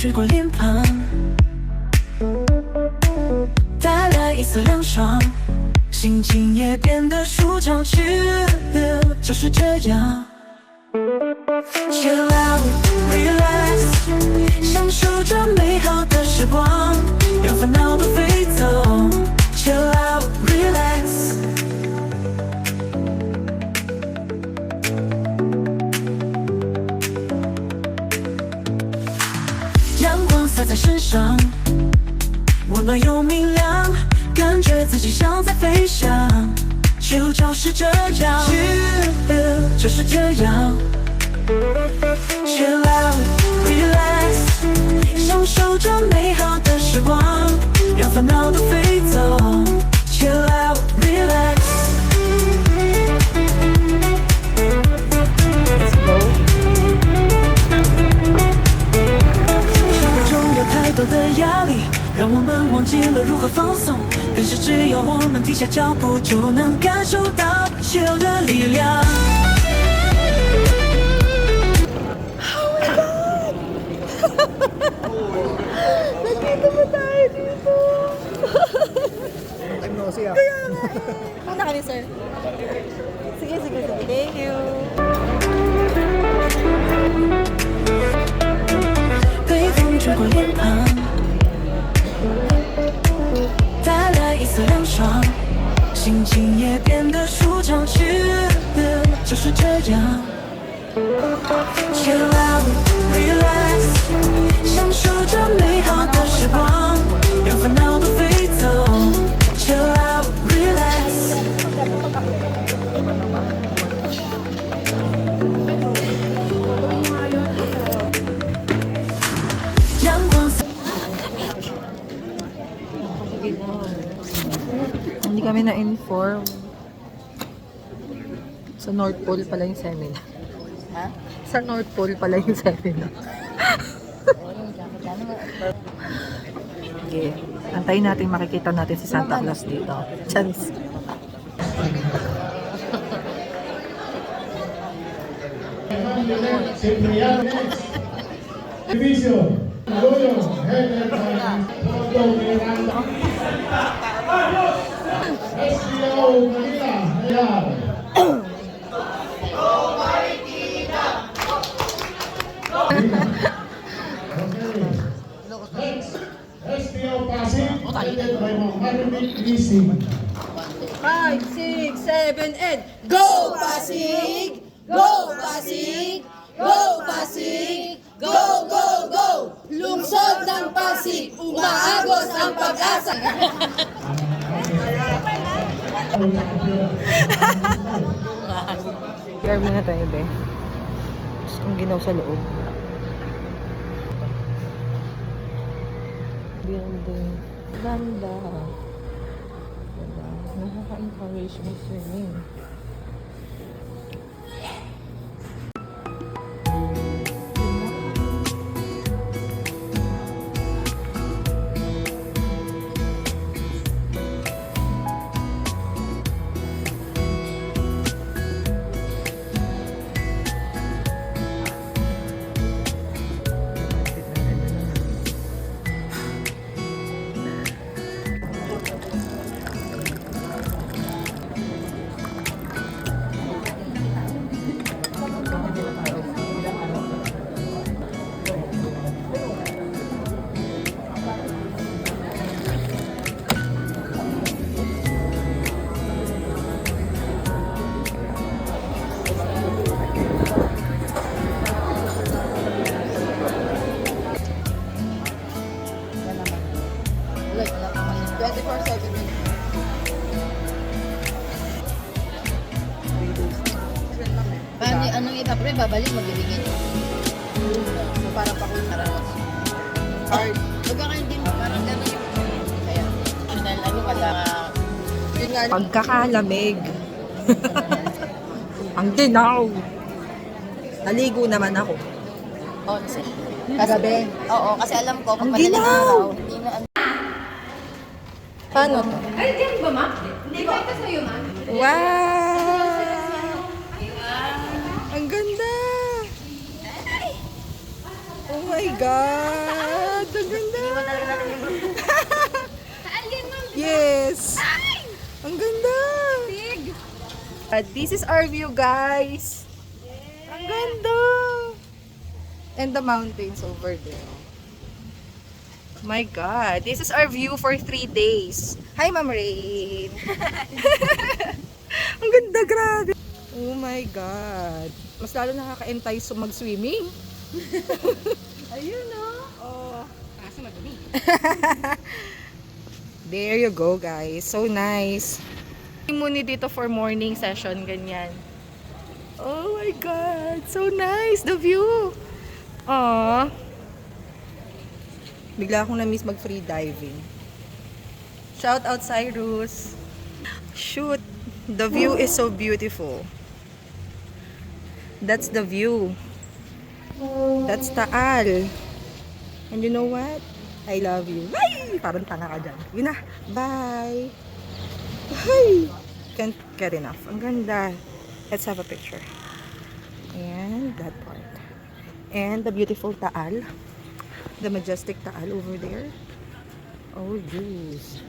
吹过脸庞，带来一丝凉爽，心情也变得舒畅起来，就是这样。Chill out, relax， 享受着美好的时光，让烦恼都飞走。Chill out, relax。阳光洒在身上，温暖又明亮，感觉自己像在飞翔。Chill 就是这样，就是这样。Chill out, relax， 享受着美好的时光，让烦恼都飞走。Chill out, relax。生活中有太多的压力，让我们忘记了如何放松。但是只要我们停下脚步，就能感受到 Chill 的力量。Nandito ba tayo dito? I'm nosy ah. Kaya nga eh. Muna kami, sir. Sige, sige, sige. Thank you. 被风吹过脸庞，带来一丝凉爽，心情也变得舒畅起来，就是这样。Chill out, relax， 享受着美好的时光，让烦恼都飞走。Chill out, relax。阳光洒。Hindi kami na-inform. Sa North Pole pala yung seminar. Ha? Sa North Pole pala yung seminar. Okay. Antayin natin makikita natin si Santa Claus dito. Chance. Division, Arroyo, headed by Porto Miranda. SPO Manila, Ayan. Next, SPO Pasig, headed by Mohammed Leasing. 5, 6, 7, and go Pasig! Go Pasig! Go Pasig! Go, go, go! Lungsod ng Pasig, umaagos ang pag-asa! PR muna tayo, be. Tapos kung ginaw sa loob. Building. Ganda. Ganda. Nakaka-encourage mo swimming. Paano anong iba pre, babalik magbibigay. So, para pa kung sarawas. Hard. Huwag ka din, parang gano'n yung kaya. Dahil ano pala, yun nga. Pagkakalamig. Ang dinaw. Naligo naman ako. Oh, kasi. Kagabi. Oo, kasi alam ko, pag Ang madaling ginaw! araw, hindi na ano. Paano? Ay, diyan ba, ma? Hindi ba ito sa'yo, ma? Wow! Ang ganda! Oh my God! Alien, ma'am. Yes! Ang ganda! Big. This is our view, guys. Ang ganda! And the mountains over there. My God, this is our view for 3 days. Hi, Ma'am Rain. Ang ganda, grabe. Oh my God. Mas lalo nakaka-entice mag-swimming. Ayun, no? Oh. Kaso madumi. There you go, guys. So nice. Muni dito for morning session, ganyan. Oh my God. So nice, the view. Aww. Bigla akong na-miss mag-free diving. Shout out, Cyrus. Shoot. The view is so beautiful. That's the view. That's Taal. And you know what? I love you. Ay! Parang tanga ka dyan. Yun na. Bye! Ay! Can't get enough. Ang ganda. Let's have a picture. And that part. And the beautiful Taal. The majestic Taal over there. Oh, jeez.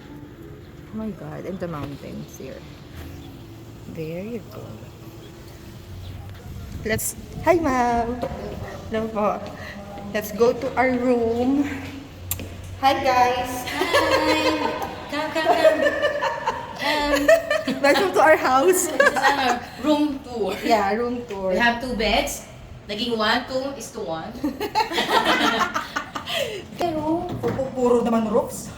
Oh my God. And the mountains here. There you go. Let's... Hi, ma'am! Hello po. Let's go to our room. Hi, guys! Come. Welcome to our house. Room tour. Yeah, room tour. We have 2 beds. Naging 1, 2 is to 1. Pero, Puro naman roofs.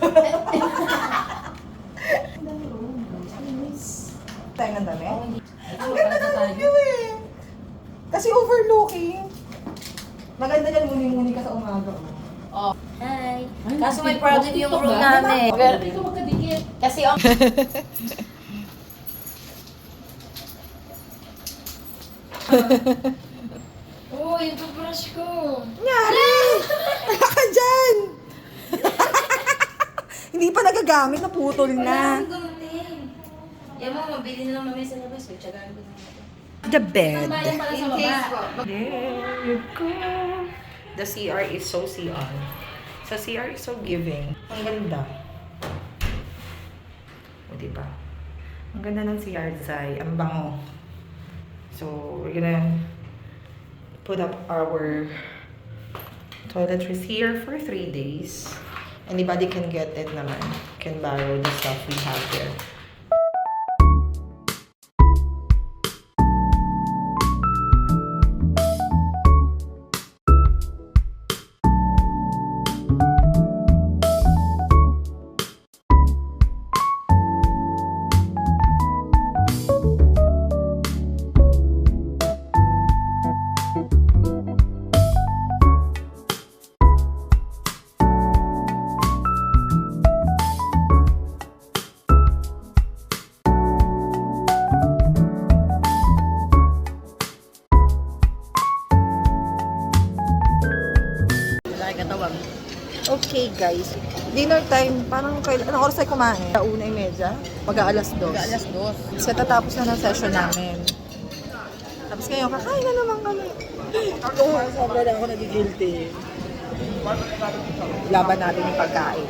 Tayo ng dami. Ang ganda ng view eh. Kasi overlooking. Maganda yan, muni-muni ka sa umaga. oh. Hi. Kaso may problem yung room namin. Dito magkadikit. Kasi ang... Oh, yung toothbrush ko. Nyari! Wala ka dyan! Hindi pa nagagamit, naputol na. Ang gumating. Yan mo, mabili na lang mamaya sa labas. May tsagaan ko na. The bed. Bayan pala sa baba. There you go. The CR is so CR. Sa CR is so giving. Ang ganda. O, diba? Ang ganda ng CR, Zai. Ang bango. So, we're gonna put up our toiletries here for 3 days. Anybody can get it naman. Can borrow the stuff we have there. Okay guys, dinner time, parang kailan, anong oras tayo kumain? 1:30? Mag-aalas 2. Alas 2. Kasi tatapos na ng session namin. Tapos ngayon, kakain na naman kami. Sobra na ako nagigilty. Laban natin yung pagkain.